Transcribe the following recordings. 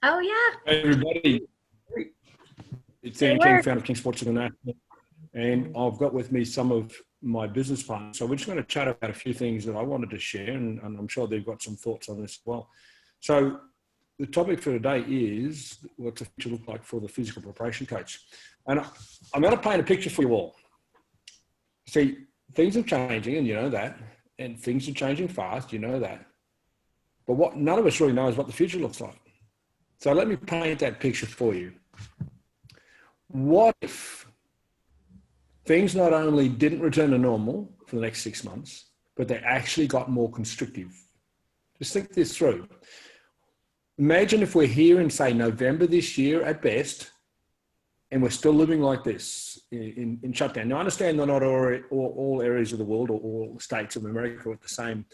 Oh, yeah. Hey everybody, it's Andy King, founder of King Sports International, and I've got with me some of my business partners. So we're just going to chat about a few things that I wanted to share, and I'm sure they've got some thoughts on this as well. So the topic for today is what's the future look like for the physical preparation coach. And I'm going to paint a picture for you all. See, things are changing, and you know that, and things are changing fast, you know that. But what none of us really know is what the future looks like. So let me paint that picture for you. What if things not only didn't return to normal for the next 6 months, but they actually got more constrictive? Just think this through. Imagine if we're here in, say, November this year at best, and we're still living like this in shutdown. Now, I understand that not all areas of the world or all states of America are at the same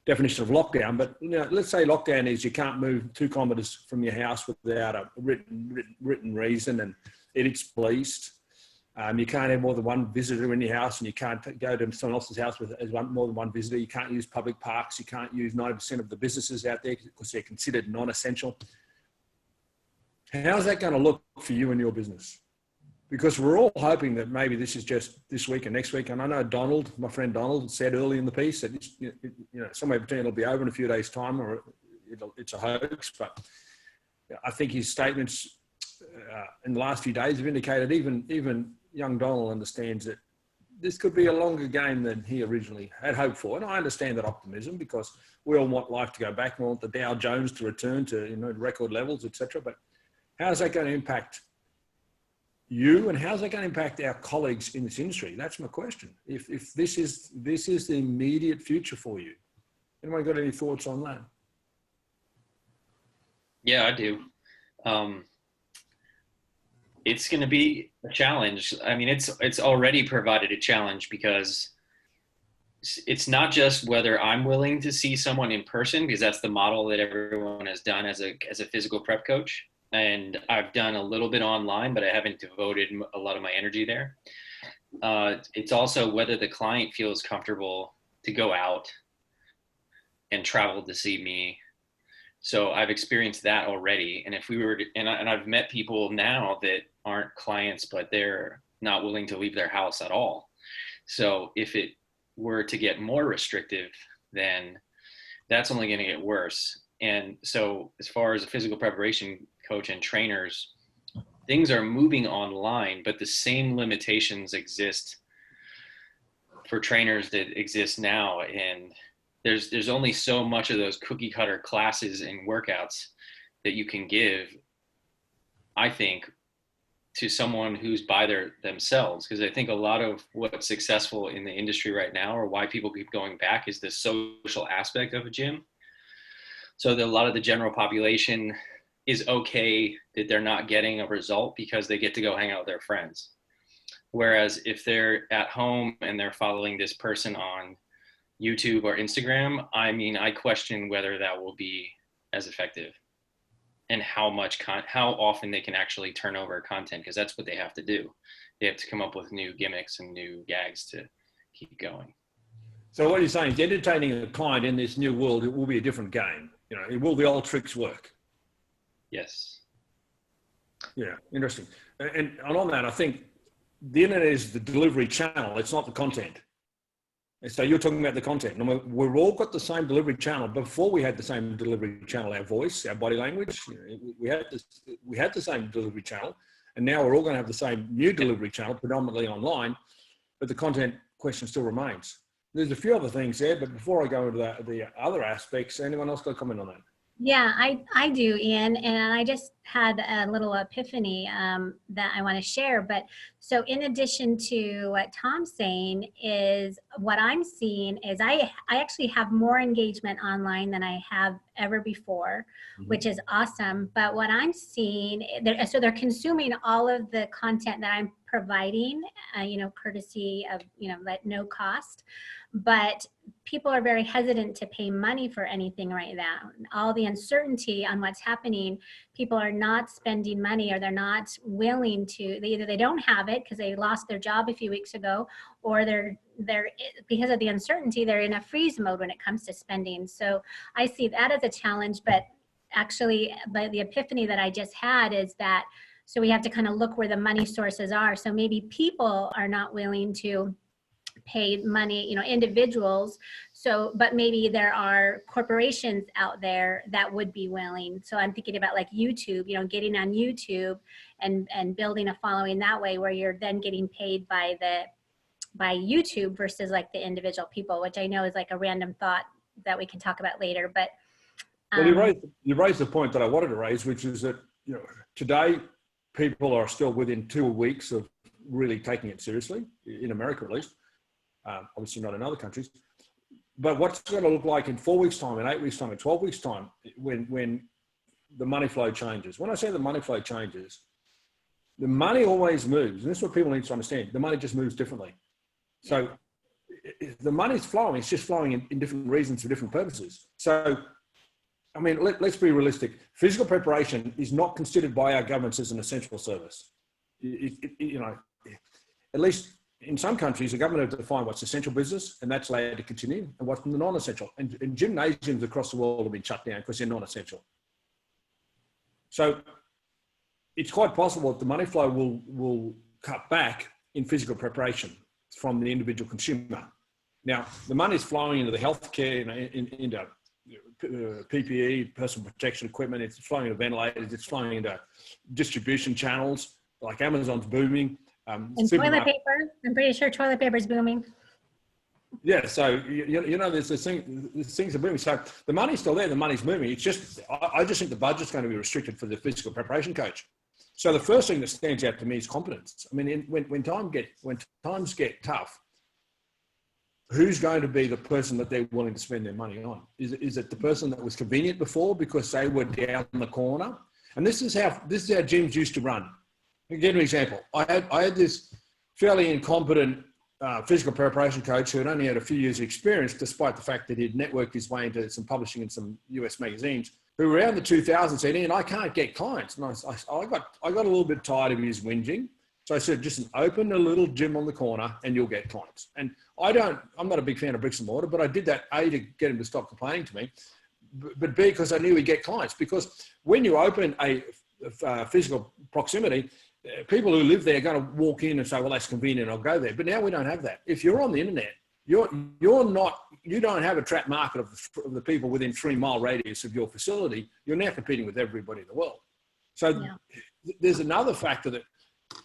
definition of lockdown, but let's say lockdown is you can't move 2 kilometres from your house without a written reason, and it's policed. You can't have more than one visitor in your house, and you can't go to someone else's house with more than one visitor. You can't use public parks. You can't use 90% of the businesses out there because they're considered non-essential. How's that going to look for you and your business? Because we're all hoping that maybe this is just this week and next week. And I know Donald, my friend Donald, said early in the piece that somewhere between it'll be over in a few days' time, or it's a hoax. But I think his statements in the last few days have indicated even young Donald understands that this could be a longer game than he originally had hoped for. And I understand that optimism because we all want life to go back. We want the Dow Jones to return to record levels, etc. But how's that going to impact you, and how's that going to impact our colleagues in this industry? That's my question. If this is the immediate future for you, anyone got any thoughts on that? Yeah, I do. It's going to be a challenge. I mean, it's already provided a challenge because it's not just whether I'm willing to see someone in person, because that's the model that everyone has done as a physical prep coach. And I've done a little bit online, but I haven't devoted a lot of my energy there. It's also whether the client feels comfortable to go out and travel to see me. So I've experienced that already. And if we were to, and I've met people now that aren't clients, but they're not willing to leave their house at all. So if it were to get more restrictive, then that's only going to get worse. And so as far as a physical preparation coach and trainers, things are moving online, but the same limitations exist for trainers that exist now. And there's only so much of those cookie cutter classes and workouts that you can give, I think, to someone who's by themselves. Because I think a lot of what's successful in the industry right now, or why people keep going back, is the social aspect of a gym. So that a lot of the general population is okay that they're not getting a result because they get to go hang out with their friends. Whereas if they're at home and they're following this person on YouTube or Instagram, I mean, I question whether that will be as effective and how often they can actually turn over content, because that's what they have to do. They have to come up with new gimmicks and new gags to keep going. So what you're saying is entertaining a client in this new world, it will be a different game. Will the old tricks work? Yes. Yeah, interesting. And on that, I think the internet is the delivery channel. It's not the content. And so you're talking about the content. And we've all got the same delivery channel. Before we had the same delivery channel, our voice, our body language, we had the same delivery channel. And now we're all going to have the same new delivery channel, predominantly online. But the content question still remains. There's a few other things there, but before I go into the other aspects, anyone else got a comment on that? Yeah, I do, Ian, and I just had a little epiphany that I want to share. But so in addition to what Tom's saying, is what I'm seeing is I actually have more engagement online than I have ever before, which is awesome. But what I'm seeing, so they're consuming all of the content that I'm providing, courtesy of, at no cost. But people are very hesitant to pay money for anything right now. All the uncertainty on what's happening, people are not spending money, or they're not willing to. Either they don't have it because they lost their job a few weeks ago, or they're because of the uncertainty, they're in a freeze mode when it comes to spending. So I see that as a challenge. But actually, but the epiphany that I just had is that, so we have to kind of look where the money sources are. So maybe people are not willing to pay money, individuals. So, but maybe there are corporations out there that would be willing. So I'm thinking about like YouTube, getting on YouTube and building a following that way, where you're then getting paid by YouTube versus like the individual people, which I know is like a random thought that we can talk about later. But well, you raised the point that I wanted to raise, which is that today people are still within 2 weeks of really taking it seriously, in America at least. Obviously not in other countries. But what's it going to look like in 4 weeks' time, in 8 weeks' time, in 12 weeks' time, when the money flow changes? When I say the money flow changes, the money always moves. And this is what people need to understand. The money just moves differently. So the money's flowing. It's just flowing in different reasons for different purposes. So, I mean, let's be realistic. Physical preparation is not considered by our governments as an essential service. At least in some countries, the government have defined what's essential business, and that's allowed to continue, and what's non-essential. And gymnasiums across the world have been shut down because they're non-essential. So it's quite possible that the money flow will cut back in physical preparation from the individual consumer. Now, the money is flowing into the healthcare, into PPE, personal protection equipment. It's flowing into ventilators. It's flowing into distribution channels, like Amazon's booming. And toilet paper. I'm pretty sure toilet paper is booming. Yeah, so there's things are booming. So the money's still there. The money's moving. It's just I just think the budget's going to be restricted for the physical preparation coach. So the first thing that stands out to me is competence. I mean, when times get tough, who's going to be the person that they're willing to spend their money on? Is it the person that was convenient before because they were down the corner? And this is how gyms used to run. I'll give you an example. I had this fairly incompetent physical preparation coach who had only had a few years of experience, despite the fact that he'd networked his way into some publishing in some US magazines, who around the 2000s said, Ian, I can't get clients. And I got a little bit tired of his whinging. So I said, just open a little gym on the corner and you'll get clients. And I'm not a big fan of bricks and mortar, but I did that, A, to get him to stop complaining to me, but B, because I knew he'd get clients. Because when you open a physical proximity, people who live there are going to walk in and say, well, that's convenient, I'll go there. But now we don't have that. If you're on the internet, you don't have a trapped market of the people within 3-mile radius of your facility. You're now competing with everybody in the world. So there's another factor that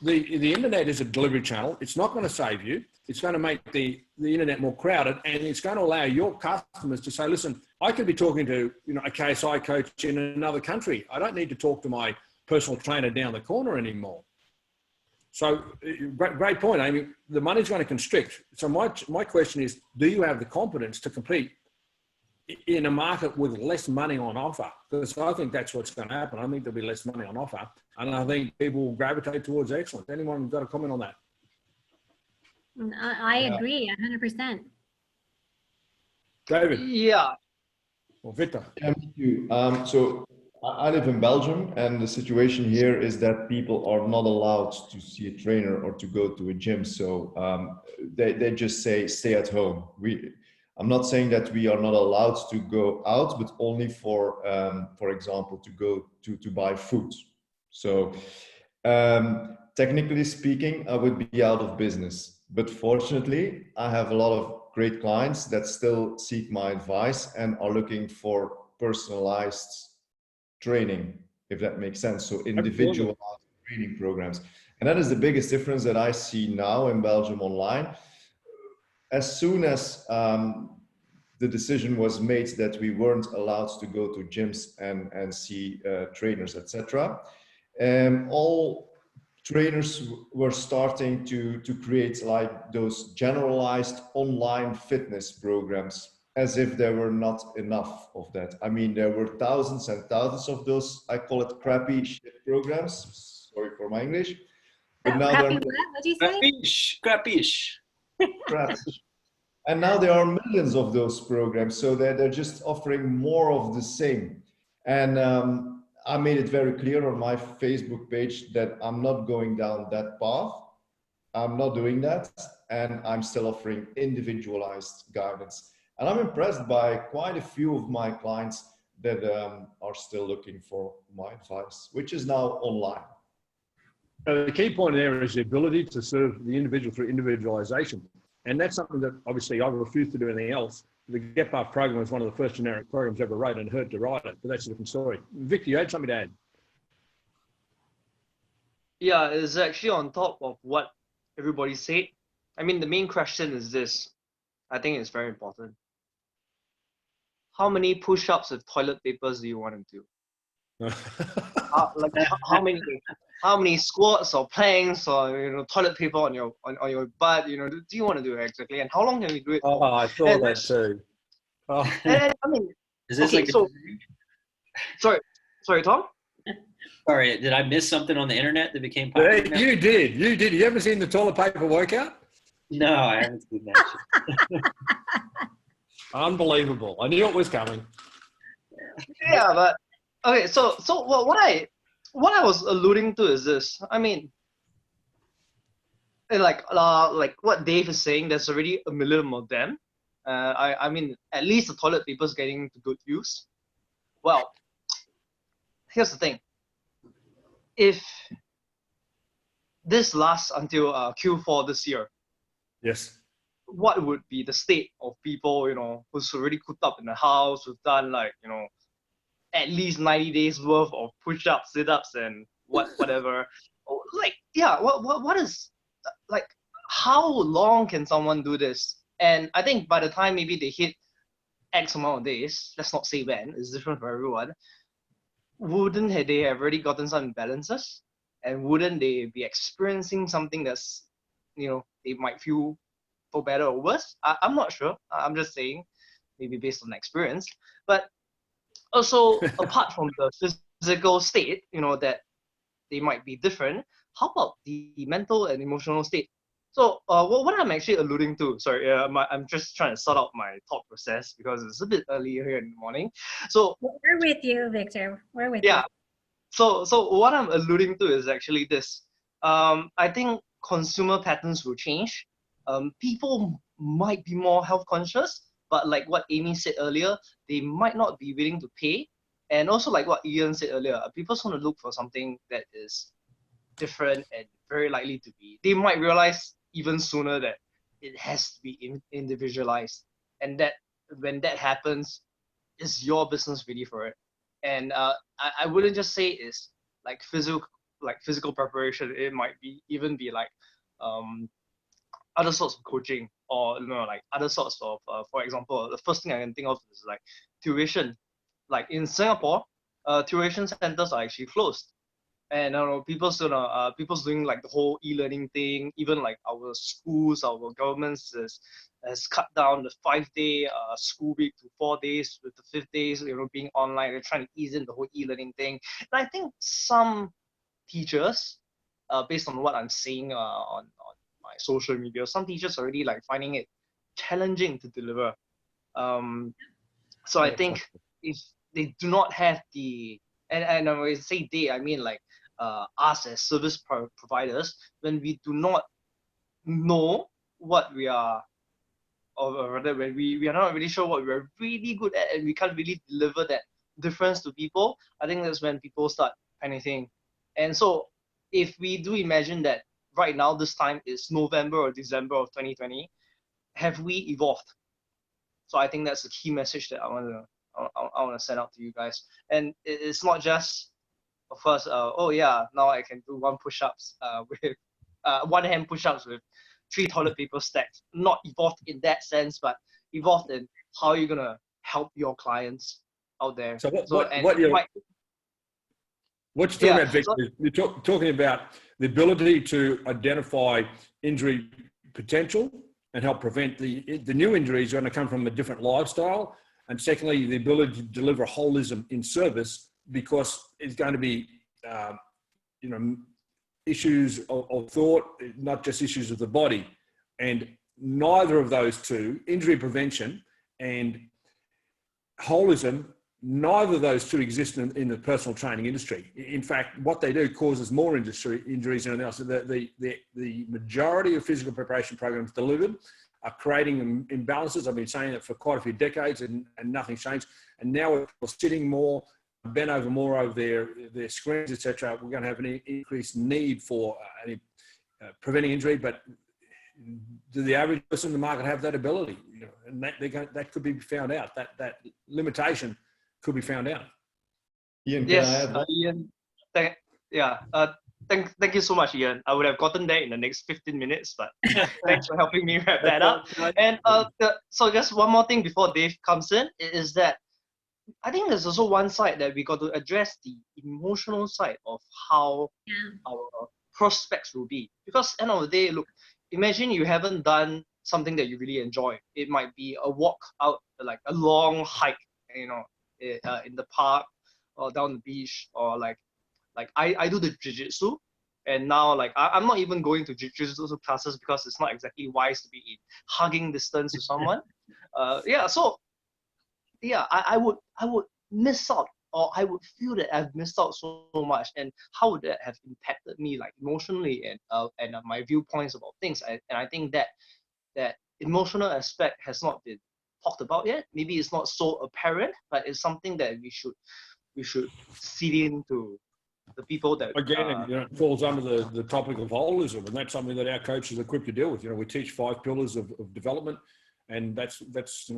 the internet is a delivery channel. It's not going to save you. It's going to make the internet more crowded, and it's going to allow your customers to say, listen, I could be talking to a KSI coach in another country. I don't need to talk to my personal trainer down the corner anymore. So great point. I mean, the money's going to constrict. So my question is, do you have the competence to compete in a market with less money on offer? Because I think that's what's going to happen. I think there'll be less money on offer, and I think people will gravitate towards excellence. Anyone got a comment on that? I agree 100%. David? Yeah. Or Victor? Yeah, me too. So I live in Belgium, and the situation here is that people are not allowed to see a trainer or to go to a gym. So they just say, stay at home. I'm not saying that we are not allowed to go out, but only for example, to go to buy food. So technically speaking, I would be out of business. But fortunately, I have a lot of great clients that still seek my advice and are looking for personalized training, if that makes sense. So individual training programs. And that is the biggest difference that I see now in Belgium online. As soon as the decision was made that we weren't allowed to go to gyms and see trainers, etc., all trainers were starting to create like those generalized online fitness programs, as if there were not enough of that. I mean, there were thousands and thousands of those, I call it crappy shit programs. Sorry for my English. But now Crappy what? What'd you say? Crappish. And now there are millions of those programs, so they're just offering more of the same. And I made it very clear on my Facebook page that I'm not going down that path. I'm not doing that, and I'm still offering individualized guidance. And I'm impressed by quite a few of my clients that are still looking for my advice, which is now online. The key point there is the ability to serve the individual through individualization. And that's something that obviously I refuse to do anything else. The Gipper Program was one of the first generic programs ever wrote and hurt to write it, but that's a different story. Victor, you had something to add? Yeah, it's actually on top of what everybody said. I mean, the main question is this. I think it's very important. How many push-ups with toilet papers do you want to do? How many squats or planks or toilet paper on your butt? Do you want to do it exactly? And how long can you do it for? Oh, I thought that too. Oh. And I mean, Is this okay, so sorry, Tom. Sorry, did I miss something on the internet that became popular? Yeah, you did. You ever seen the toilet paper workout? No, I haven't seen that. Unbelievable. I knew it was coming. Yeah, but okay. So what I was alluding to is this. I mean, like what Dave is saying, there's already a million of them. I mean, at least the toilet paper is getting to good use. Well, here's the thing. If this lasts until Q4 this year, Yes. what would be the state of people, who's already cooped up in the house, who've done at least 90 days worth of push-ups, sit-ups, and whatever. What is, how long can someone do this? And I think by the time maybe they hit X amount of days, let's not say when, it's different for everyone, wouldn't they have already gotten some imbalances? And wouldn't they be experiencing something that's, they might feel for better or worse? I'm not sure. I'm just saying, maybe based on experience. But also, apart from the physical state, that they might be different, how about the mental and emotional state? So what I'm actually alluding to, sorry, I'm just trying to sort out my thought process because it's a bit early here in the morning. So we're with you, Victor. We're with you. Yeah. So what I'm alluding to is actually this. I think consumer patterns will change. People might be more health conscious, but like what Amy said earlier, they might not be willing to pay. And also like what Ian said earlier, people just want to look for something that is different and very likely to be. They might realize even sooner that it has to be individualized, and that when that happens, is your business ready for it? And I wouldn't just say it's like physical preparation. It might even be like other sorts of coaching, or like other sorts of for example, the first thing I can think of is like tuition. Like in Singapore, tuition centers are actually closed, and people's doing like the whole e-learning thing. Even like our schools, our governments has cut down the 5-day school week to 4 days, with the 5th days being online. They're trying to ease in the whole e-learning thing. And I think some teachers, based on what I'm seeing on my social media, some teachers are already like finding it challenging to deliver. So I think if they do not have the, and when I say they, I mean like us as service providers, when we do not know what we are, or rather when we are not really sure what we're really good at, and we can't really deliver that difference to people, I think that's when people start panicking. And so if we do imagine that right now this time is November or December of 2020, have we evolved? So I think that's the key message that I want to send out to you guys. And it's not just, of course, oh yeah, now I can do one push-ups with one hand push-ups with 3 toilet paper stacks. Not evolved in that sense, but evolved in how you're gonna help your clients out there. So what you're talking about, Victor, you're talking about the ability to identify injury potential and help prevent the new injuries are going to come from a different lifestyle. And secondly, the ability to deliver holism in service, because it's going to be, issues of thought, not just issues of the body. And neither of those two, injury prevention and holism, neither of those two exist in the personal training industry. In fact, what they do causes more injuries than anything else. The majority of physical preparation programs delivered are creating imbalances. I've been saying it for quite a few decades, and nothing's changed. And now we're sitting more, bent over more over their screens, etc. We're going to have an increased need for preventing injury, but do the average person in the market have that ability? You know, and that could be found out. That limitation could be found out. Ian, can Yes, I add one? Ian. Thank you so much, Ian. I would have gotten there in the next 15 minutes, but thanks for helping me wrap that up. And so just one more thing before Dave comes in is that I think there's also one side that we got to address, the emotional side of how our prospects will be. Because end of the day, look, imagine you haven't done something that you really enjoy. It might be a walk out, like a long hike, you know, in the park or down the beach, or like I do the jiu-jitsu, and now like I'm not even going to jiu-jitsu classes because it's not exactly wise to be in hugging distance with someone. I would miss out, or I would feel that I've missed out so much, and how would that have impacted me, like emotionally and my viewpoints about things. And I think that emotional aspect has not been talked about yet. Maybe it's not so apparent, but it's something that we should seed into the people that again, it falls under the topic of holism, and that's something that our coaches are equipped to deal with. You know, we teach 5 pillars of development, and that's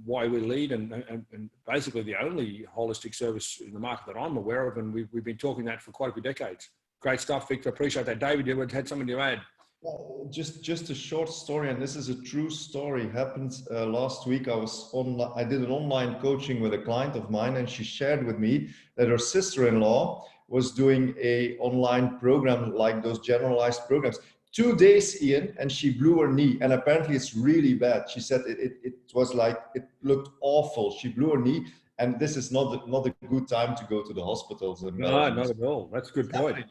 why we lead, and basically the only holistic service in the market that I'm aware of, and we've been talking that for quite a few decades. Great stuff, Victor. Appreciate that. David, you had something to add? Well, just a short story, and this is a true story. Happened last week. I did an online coaching with a client of mine, and she shared with me that her sister-in-law was doing a online program, like those generalized programs. 2 days, Ian, and she blew her knee, and apparently it's really bad. She said it was like, it looked awful. She blew her knee, and this is not a good time to go to the hospitals. No, not at all. That's a good point.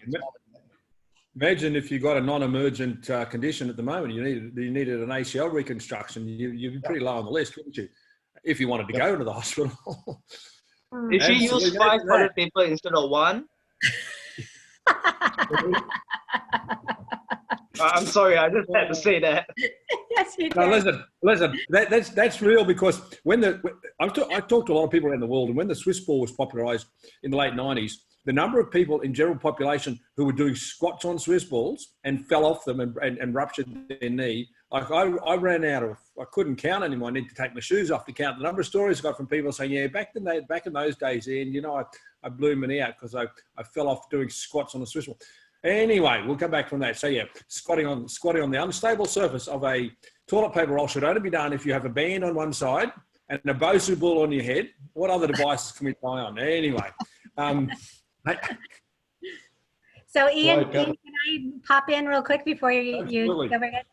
Imagine if you got a non-emergent condition at the moment, you needed an ACL reconstruction, you'd be pretty low on the list, wouldn't you? If you wanted to go to the hospital. Did she use 500 paper instead of 1? I'm sorry, I just had to say that. Yes, you did. No, listen. That's real, because I talked to a lot of people around the world, and when the Swiss ball was popularized in the late 90s, the number of people in general population who were doing squats on Swiss balls and fell off them and ruptured their knee, like I ran out of, I couldn't count anymore. I need to take my shoes off to count the number of stories I got from people saying, yeah, back in those days, Ian, you know, I blew my knee out because I fell off doing squats on a Swiss ball. Anyway, we'll come back from that. So yeah, squatting on the unstable surface of a toilet paper roll should only be done if you have a band on one side and a Bosu ball on your head. What other devices can we try on? Anyway. So Ian, can I pop in real quick before you cover it?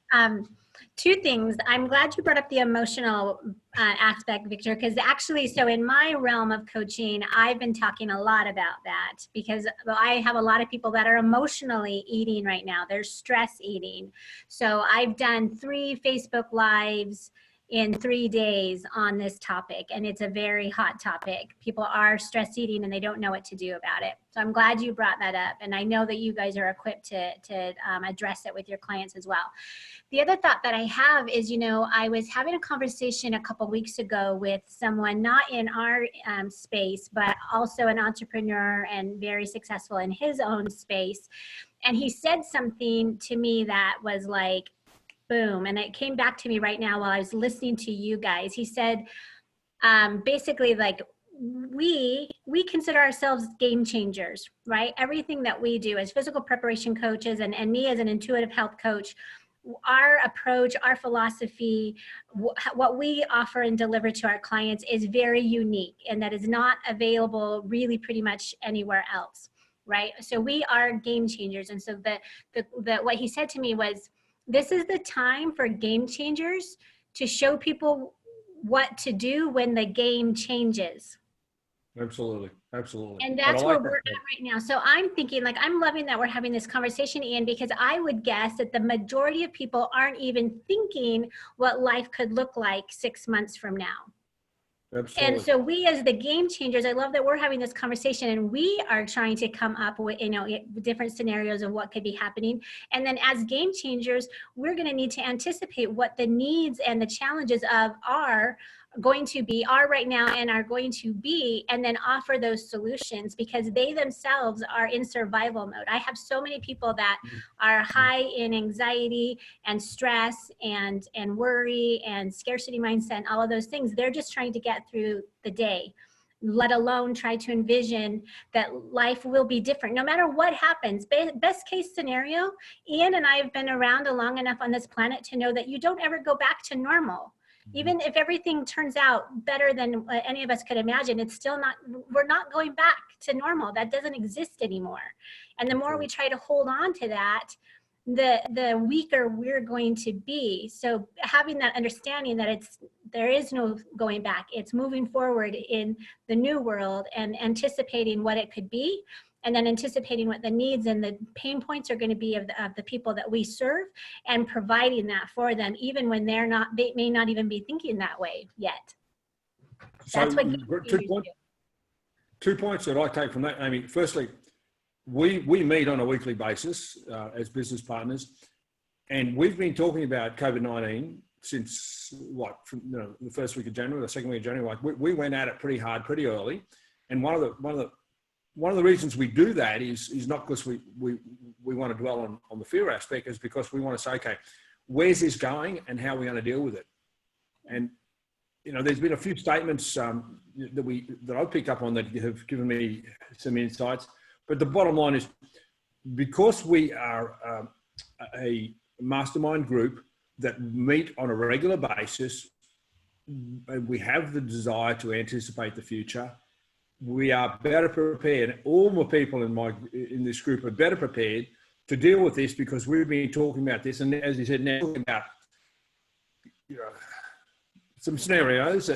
2 things. I'm glad you brought up the emotional aspect, Victor, because actually, so in my realm of coaching, I've been talking a lot about that, because I have a lot of people that are emotionally eating right now. They're stress eating. So I've done 3 Facebook Lives in 3 days on this topic, and it's a very hot topic. People are stress eating and they don't know what to do about it. So I'm glad you brought that up, and I know that you guys are equipped to address it with your clients as well. The other thought that I have is, you know, I was having a conversation a couple weeks ago with someone not in our space, but also an entrepreneur and very successful in his own space, and he said something to me that was like, boom, and it came back to me right now while I was listening to you guys. He said, basically, like, we consider ourselves game changers, right? Everything that we do as physical preparation coaches, and me as an intuitive health coach, our approach, our philosophy, what we offer and deliver to our clients is very unique, and that is not available really pretty much anywhere else, right? So we are game changers. And so what he said to me was, this is the time for game changers to show people what to do when the game changes. Absolutely. And that's where we're at right now. So I'm thinking, like, I'm loving that we're having this conversation, Ian, because I would guess that the majority of people aren't even thinking what life could look like 6 months from now. Absolutely. And so we, as the game changers, I love that we're having this conversation and we are trying to come up with, different scenarios of what could be happening. And then as game changers, we're going to need to anticipate what the needs and the challenges are right now and are going to be, and then offer those solutions, because they themselves are in survival mode. I have so many people that are high in anxiety and stress and worry and scarcity mindset and all of those things. They're just trying to get through the day, let alone try to envision that life will be different no matter what happens. Best case scenario, Ian and I have been around long enough on this planet to know that you don't ever go back to normal. Even if everything turns out better than any of us could imagine, it's still not, we're not going back to normal. That doesn't exist anymore. And the more we try to hold on to that, the weaker we're going to be. So having that understanding that there is no going back, it's moving forward in the new world and anticipating what it could be, and then anticipating what the needs and the pain points are going to be of the people that we serve, and providing that for them, even when they may not even be thinking that way yet. That's what 2 points that I take from that, Amy. Firstly, we meet on a weekly basis as business partners, and we've been talking about COVID-19 since from the first week of January, the second week of January. We went at it pretty hard, pretty early, and one of the reasons we do that is not because we want to dwell on the fear aspect, is because we want to say, okay, where's this going and how are we going to deal with it? And there's been a few statements that I've picked up on that have given me some insights. But the bottom line is, because we are a mastermind group that meet on a regular basis, and we have the desire to anticipate the future, we are better prepared. All the people in this group are better prepared to deal with this, because we've been talking about this, and as you said, now talking about some scenarios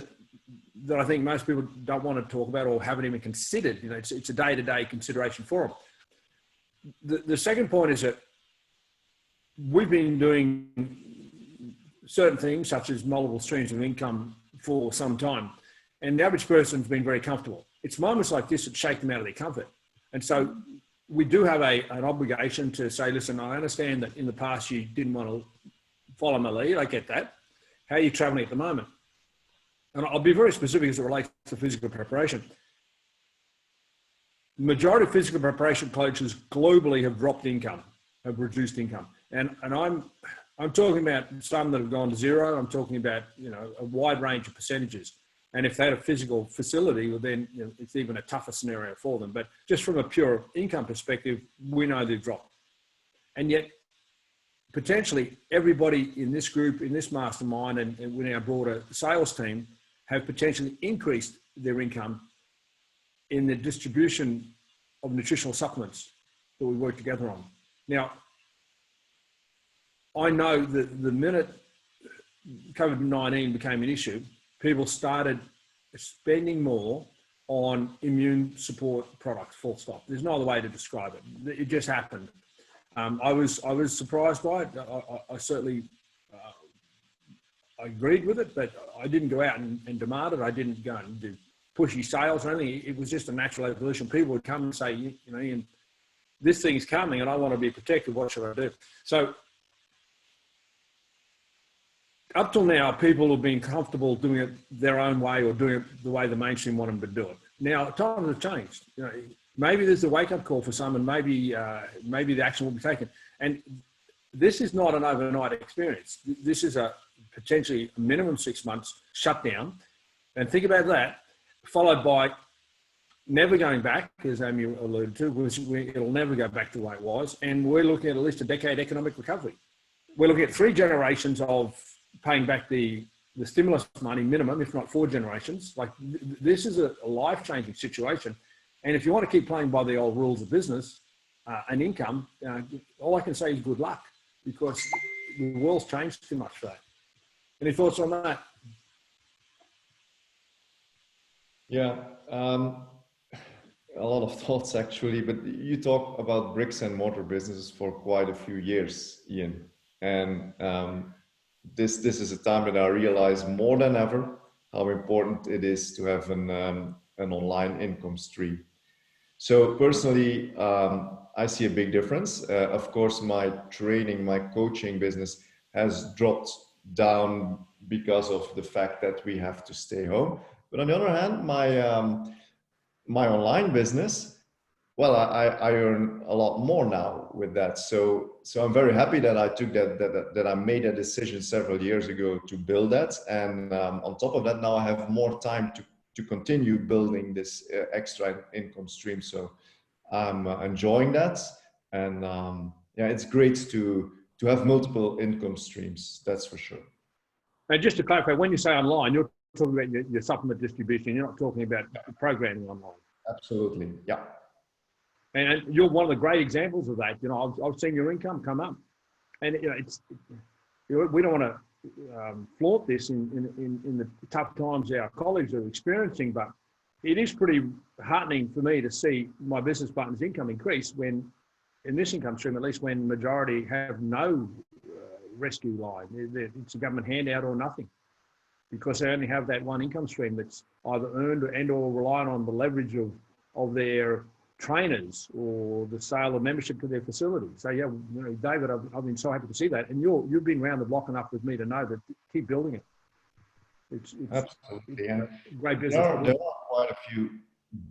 that I think most people don't want to talk about or haven't even considered. It's a day-to-day consideration for them. The second point is that we've been doing certain things such as multiple streams of income for some time, and the average person's been very comfortable. It's moments like this that shake them out of their comfort. And so we do have an obligation to say, listen, I understand that in the past you didn't want to follow my lead. I get that. How are you traveling at the moment? And I'll be very specific as it relates to physical preparation. The majority of physical preparation coaches globally have dropped income, have reduced income. And I'm talking about some that have gone to zero. I'm talking about, a wide range of percentages. And if they had a physical facility, well, then it's even a tougher scenario for them. But just from a pure income perspective, we know they've dropped. And yet, potentially, everybody in this group, in this mastermind, and within our broader sales team, have potentially increased their income in the distribution of nutritional supplements that we work together on. Now, I know that the minute COVID-19 became an issue, people started spending more on immune support products, full stop. There's no other way to describe it. It just happened. I was surprised by it. I certainly I agreed with it, but I didn't go out and demand it. I didn't go and do pushy sales or anything. It was just a natural evolution. People would come and say, Ian, this thing's coming and I want to be protected. What should I do? So up till now, people have been comfortable doing it their own way or doing it the way the mainstream want them to do it. Now, times have changed. Maybe there's a wake-up call for some, and maybe the action will be taken. And this is not an overnight experience. This is a potentially a minimum 6 months shutdown. And think about that, followed by never going back, as Amy alluded to, it'll never go back to the way it was. And we're looking at least a decade economic recovery. We're looking at 3 generations of paying back the stimulus money minimum, if not 4 generations. Like this is a life-changing situation. And if you want to keep playing by the old rules of business and income, all I can say is good luck, because the world's changed too much for that. Any thoughts on that? Yeah, a lot of thoughts actually, but you talk about bricks and mortar businesses for quite a few years, Ian. And this is a time that I realize more than ever how important it is to have an online income stream. So personally, I see a big difference. Of course, my training, my coaching business has dropped down because of the fact that we have to stay home. But on the other hand, my online business, well, I earn a lot more now with that. So I'm very happy that I took that I made a decision several years ago to build that. And on top of that, now I have more time to continue building this extra income stream. So I'm enjoying that. And yeah, it's great to have multiple income streams. That's for sure. And just to clarify, when you say online, you're talking about your supplement distribution. You're not talking about programming online. Absolutely. Yeah. And you're one of the great examples of that. You know, I've seen your income come up, and you know, we don't want to flaunt this in the tough times our colleagues are experiencing, but it is pretty heartening for me to see my business partner's income increase when, in this income stream, at least when the majority have no rescue line. It's a government handout or nothing, because they only have that one income stream that's either earned and or reliant on the leverage of their trainers or the sale of membership to their facility. So yeah, you know, David, I've been so happy to see that, and you've been round the block enough with me to know that keep building it. It's absolutely, and great business. There are quite a few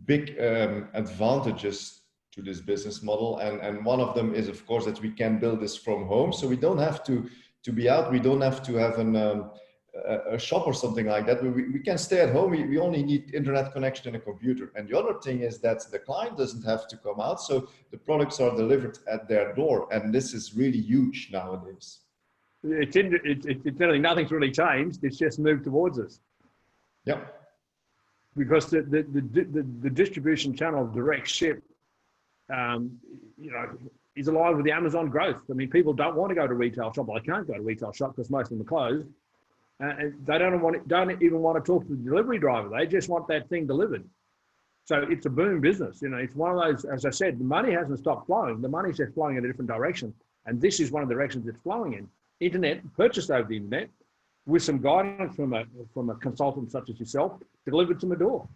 big advantages to this business model, and one of them is, of course, that we can build this from home, so we don't have to be out. We don't have to have a shop or something like that. We can stay at home. We only need internet connection and a computer. And the other thing is that the client doesn't have to come out, so the products are delivered at their door, and this is really huge nowadays. It's really nothing's really changed. It's just moved towards us. Yep. Because the distribution channel of direct ship, you know, is alive with the Amazon growth. I mean, people don't want to go to retail shop. Well, they can't go to retail shop because most of them are closed. And they don't even want to talk to the delivery driver. They just want that thing delivered. So it's a boom business. You know, it's one of those, as I said, the money hasn't stopped flowing. The money's just flowing in a different direction. And this is one of the directions it's flowing in. Internet, purchased over the internet, with some guidance from a consultant such as yourself, delivered to my door.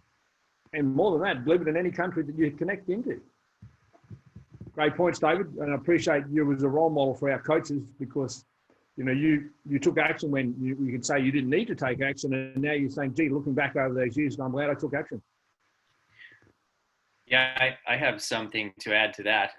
And more than that, delivered in any country that you connect into. Great points, David. And I appreciate you as a role model for our coaches, because you know, you took action when you could say you didn't need to take action, and now you're saying, gee, looking back over those years, I'm glad I took action. Yeah, I have something to add to that.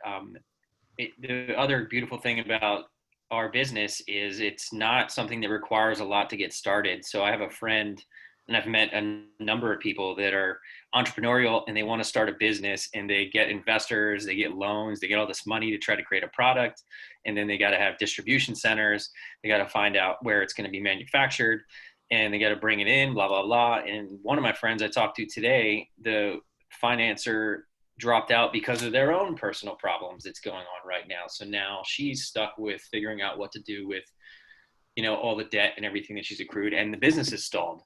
The other beautiful thing about our business is it's not something that requires a lot to get started. So I have a friend, and I've met a number of people that are entrepreneurial and they want to start a business, and they get investors, they get loans, they get all this money to try to create a product. And then they got to have distribution centers. They got to find out where it's going to be manufactured, and they got to bring it in, blah, blah, blah. And one of my friends I talked to today, the financer dropped out because of their own personal problems that's going on right now. So now she's stuck with figuring out what to do with, you know, all the debt and everything that she's accrued, and the business is stalled.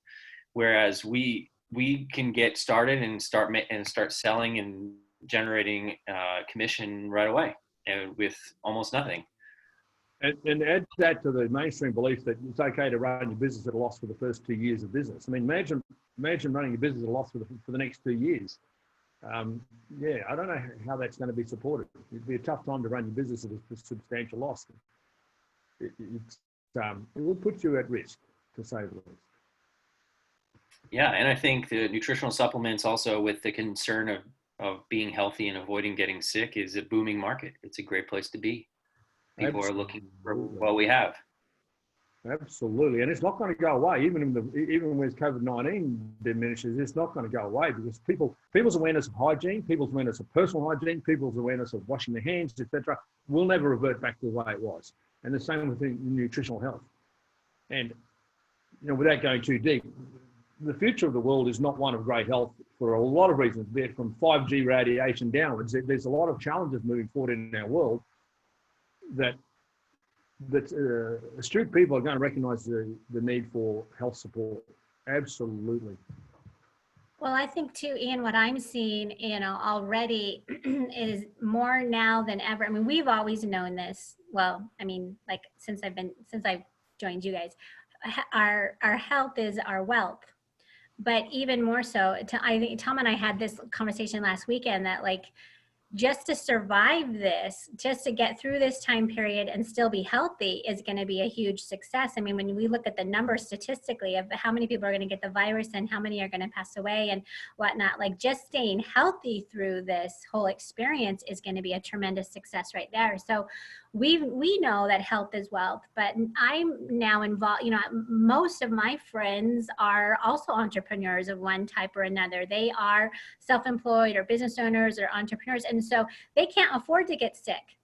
Whereas we can get started and start selling and generating commission right away, and with almost nothing. And add that to the mainstream belief that it's okay to run your business at a loss for the first 2 years of business. I mean, imagine running your business at a loss for the next 2 years. Yeah, I don't know how that's going to be supported. It'd be a tough time to run your business at a substantial loss. It will put you at risk, to say the least. Yeah, and I think the nutritional supplements also, with the concern of being healthy and avoiding getting sick, is a booming market. It's a great place to be. People are looking for what we have. Absolutely, and it's not going to go away. Even when COVID-19 diminishes, it's not going to go away, because people's awareness of hygiene, people's awareness of personal hygiene, people's awareness of washing their hands, etc., will never revert back to the way it was. And the same with the nutritional health. And you know, without going too deep, the future of the world is not one of great health for a lot of reasons, be it from 5G radiation downwards. There's a lot of challenges moving forward in our world that astute people are going to recognise the need for health support. Absolutely. Well, I think too, Ian, what I'm seeing, you know, already is more now than ever. I mean, we've always known this. Well, I mean, like since I've joined you guys, our health is our wealth. but even more so, I think Tom and I had this conversation last weekend that like, just to survive this, just to get through this time period and still be healthy is going to be a huge success. I mean, when we look at the numbers statistically of how many people are going to get the virus and how many are going to pass away and whatnot, like just staying healthy through this whole experience is going to be a tremendous success right there. So we know that health is wealth, but I'm now involved, you know, most of my friends are also entrepreneurs of one type or another. They are self-employed or business owners or entrepreneurs. And so they can't afford to get sick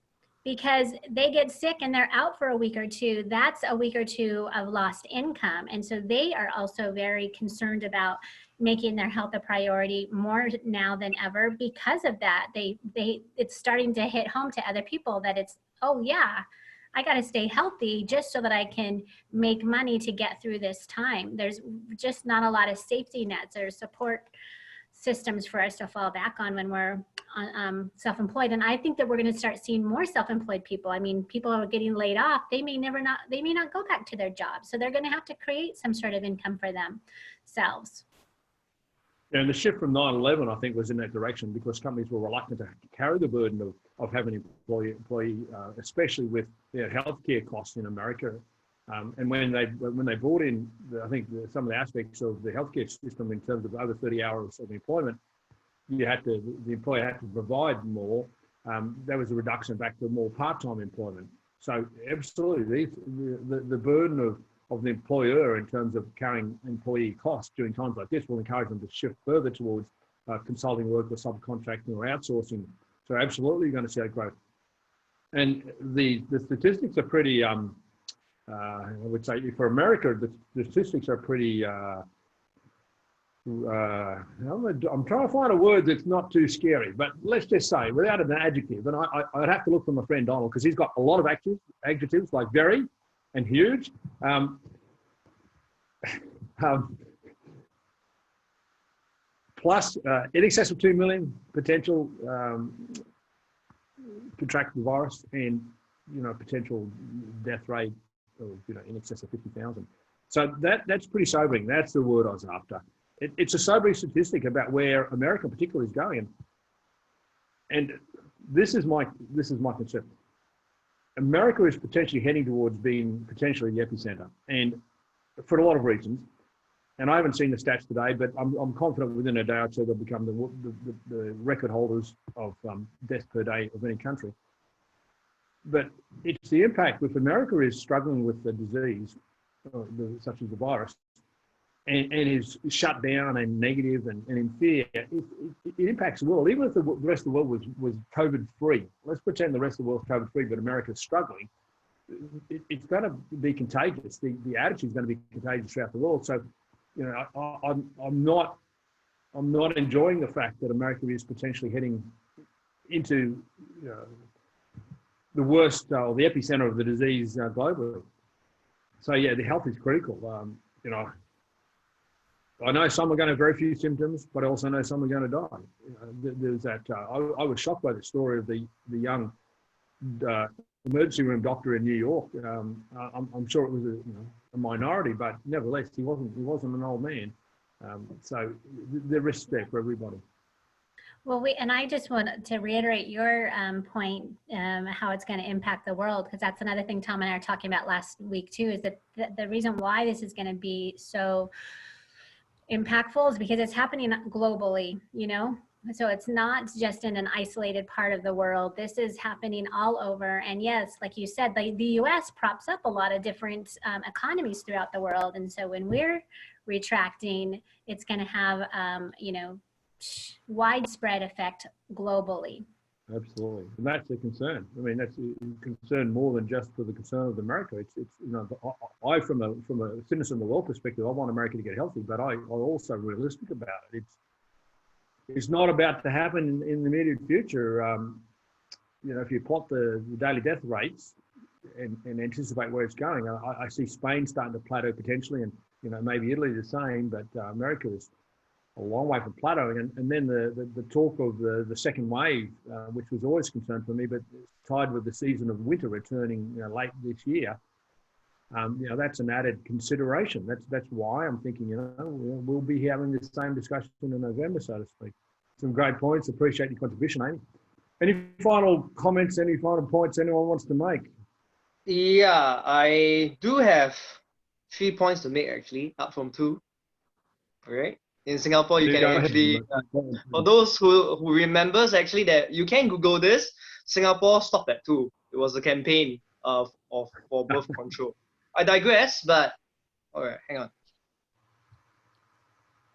because they get sick and they're out for a week or two. That's a week or two of lost income. And so they are also very concerned about making their health a priority more now than ever because of that. It's starting to hit home to other people that it's, oh yeah, I got to stay healthy just so that I can make money to get through this time. There's just not a lot of safety nets or support systems for us to fall back on when we're self-employed. And I think that we're going to start seeing more self-employed people. I mean, people are getting laid off. They may not go back to their jobs. So they're going to have to create some sort of income for themselves. Yeah, and the shift from 9/11, I think, was in that direction because companies were reluctant to carry the burden of having an employee, especially with their healthcare costs in America. And when they brought in, I think some of the aspects of the healthcare system in terms of over 30 hours of employment, the employer had to provide more. There was a reduction back to more part-time employment. So absolutely, the burden of the employer in terms of carrying employee costs during times like this will encourage them to shift further towards consulting work or subcontracting or outsourcing. So absolutely, you're going to see that growth. And the statistics are pretty. I would say for America, the statistics are pretty. I'm trying to find a word that's not too scary, but let's just say, without an adjective, and I'd have to look for my friend Donald because he's got a lot of adjectives like very and huge. Plus, in excess of 2 million potential contract the virus, and potential death rate of in excess of 50,000. So that's pretty sobering. That's the word I was after. It's a sobering statistic about where America, particularly, is going, and this is my concern. America is potentially heading towards being potentially the epicenter, and for a lot of reasons. And I haven't seen the stats today, but I'm confident within a day or two they'll become the record holders of deaths per day of any country. But it's the impact. If America is struggling with the disease, such as the virus, and is shut down and negative and in fear, it impacts the world. Even if the rest of the world was COVID-free, let's pretend the rest of the world's COVID-free, but America's struggling, it's going to be contagious. The attitude is going to be contagious throughout the world. So, I'm not enjoying the fact that America is potentially heading into the worst or the epicenter of the disease globally. So yeah, the health is critical. I know some are going to have very few symptoms, but I also know some are going to die. There's that. I was shocked by the story of the young emergency room doctor in New York. I'm sure it was a minority, but nevertheless, he wasn't an old man. So the risk there for everybody. Well, and I just want to reiterate your point, how it's going to impact the world, because that's another thing Tom and I are talking about last week too, is that the reason why this is going to be so impactful is because it's happening globally, So it's not just in an isolated part of the world. This is happening all over. And yes, like you said, the US props up a lot of different economies throughout the world. And so when we're retracting, it's going to have, widespread effect globally. Absolutely. And that's a concern. I mean, that's a concern more than just for the concern of America. It's I from a citizen of the world perspective, I want America to get healthy, but I'm also realistic about it. It's not about to happen in the immediate future. If you plot the daily death rates and anticipate where it's going, I see Spain starting to plateau potentially, and maybe Italy the same, but America is a long way from plateauing. And then the talk of the second wave, which was always a concern for me, but tied with the season of winter returning late this year, that's an added consideration. That's why I'm thinking, we'll be having the same discussion in November, so to speak. Some great points. Appreciate your contribution, Amy. Any final comments, any final points anyone wants to make? Yeah, I do have 3 points to make actually, up from 2. All right. In Singapore, you can actually, for those who remembers actually that you can Google this, Singapore stopped at 2. It was a campaign for birth control. I digress, but all right, hang on.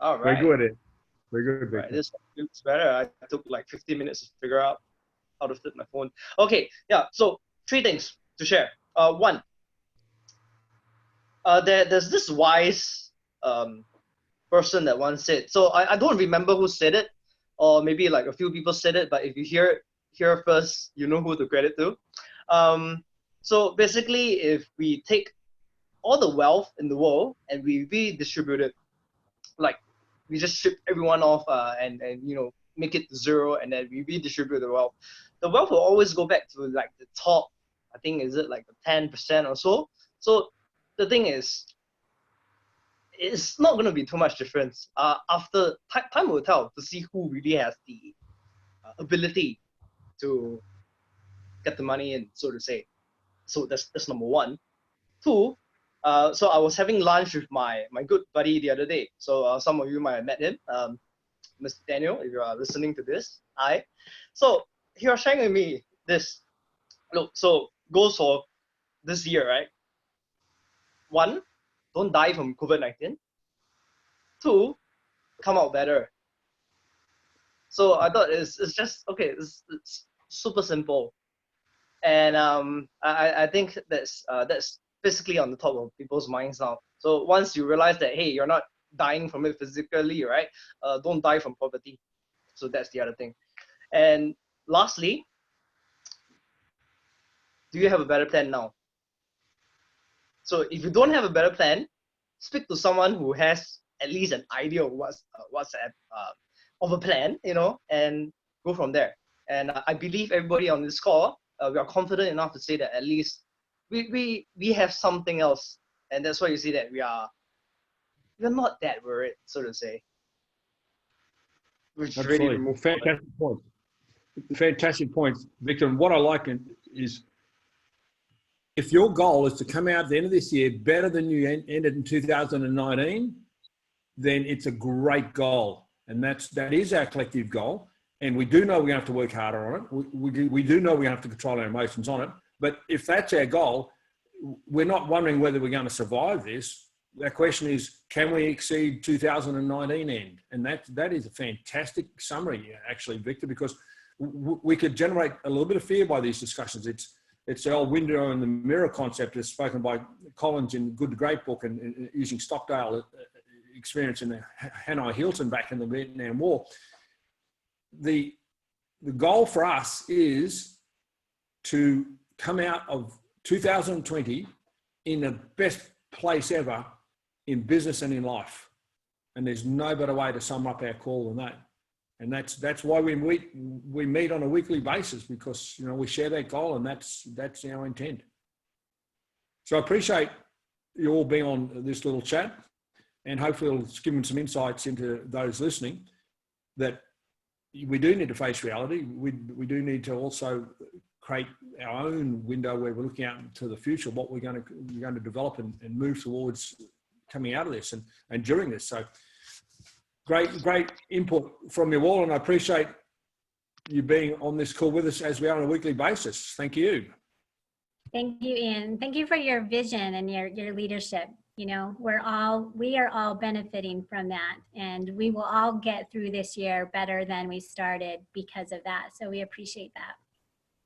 All right. Very good. Very good. Right, this looks better. I took like 15 minutes to figure out how to flip my phone. Okay, yeah. So 3 things to share. One, there's this wise person that once said. So I don't remember who said it, or maybe like a few people said it. But if you hear it here first, you know who to credit to. So basically, if we take all the wealth in the world and we redistribute it, like we just strip everyone off and make it 0, and then we redistribute the wealth will always go back to like the top. I think is it like the 10% or so. So the thing is, it's not going to be too much difference. After time will tell to see who really has the ability to get the money in, so to say. So that's number 1. 2, so I was having lunch with my good buddy the other day. So some of you might have met him, Mr. Daniel, if you are listening to this. Hi. So he was sharing with me this. Look, so goals for this year, right? 1, don't die from COVID-19. 2, come out better. So I thought it's just okay. It's super simple, and I think that's basically on the top of people's minds now. So once you realize that, hey, you're not dying from it physically, right? Don't die from poverty. So that's the other thing. And lastly, do you have a better plan now? So if you don't have a better plan, speak to someone who has at least an idea of what's of a plan, and go from there. And I believe everybody on this call, we are confident enough to say that at least we have something else, and that's why you see that we're not that worried, so to say. Absolutely. Fantastic point. Fantastic point, Victor. And what I like is, if your goal is to come out at the end of this year better than you ended in 2019, then it's a great goal. And that is our collective goal. And we do know we have to work harder on it. We do know we have to control our emotions on it. But if that's our goal, we're not wondering whether we're going to survive this. The question is, can we exceed 2019 end? And that is a fantastic summary, actually, Victor, because we could generate a little bit of fear by these discussions. It's the old window in the mirror concept as spoken by Collins in Good to Great book, and using Stockdale experience in the Hanoi Hilton back in the Vietnam War. The goal for us is to come out of 2020 in the best place ever in business and in life. And there's no better way to sum up our call than that. And that's why we meet on a weekly basis, because we share that goal, and that's our intent. So I appreciate you all being on this little chat, and hopefully it's given some insights into those listening that we do need to face reality. We do need to also create our own window where we're looking out into the future, what we're going to develop and move towards coming out of this and during this. So great input from you all, and I appreciate you being on this call with us as we are on a weekly basis. Thank you. Thank you, Ian. Thank you for your vision and your leadership. We are all benefiting from that, and we will all get through this year better than we started because of that. So we appreciate that.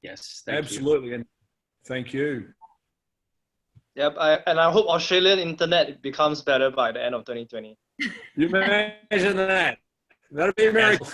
Yes, absolutely, and thank you. Yep, and I hope Australian internet becomes better by the end of 2020. You imagine that? That'd be a miracle.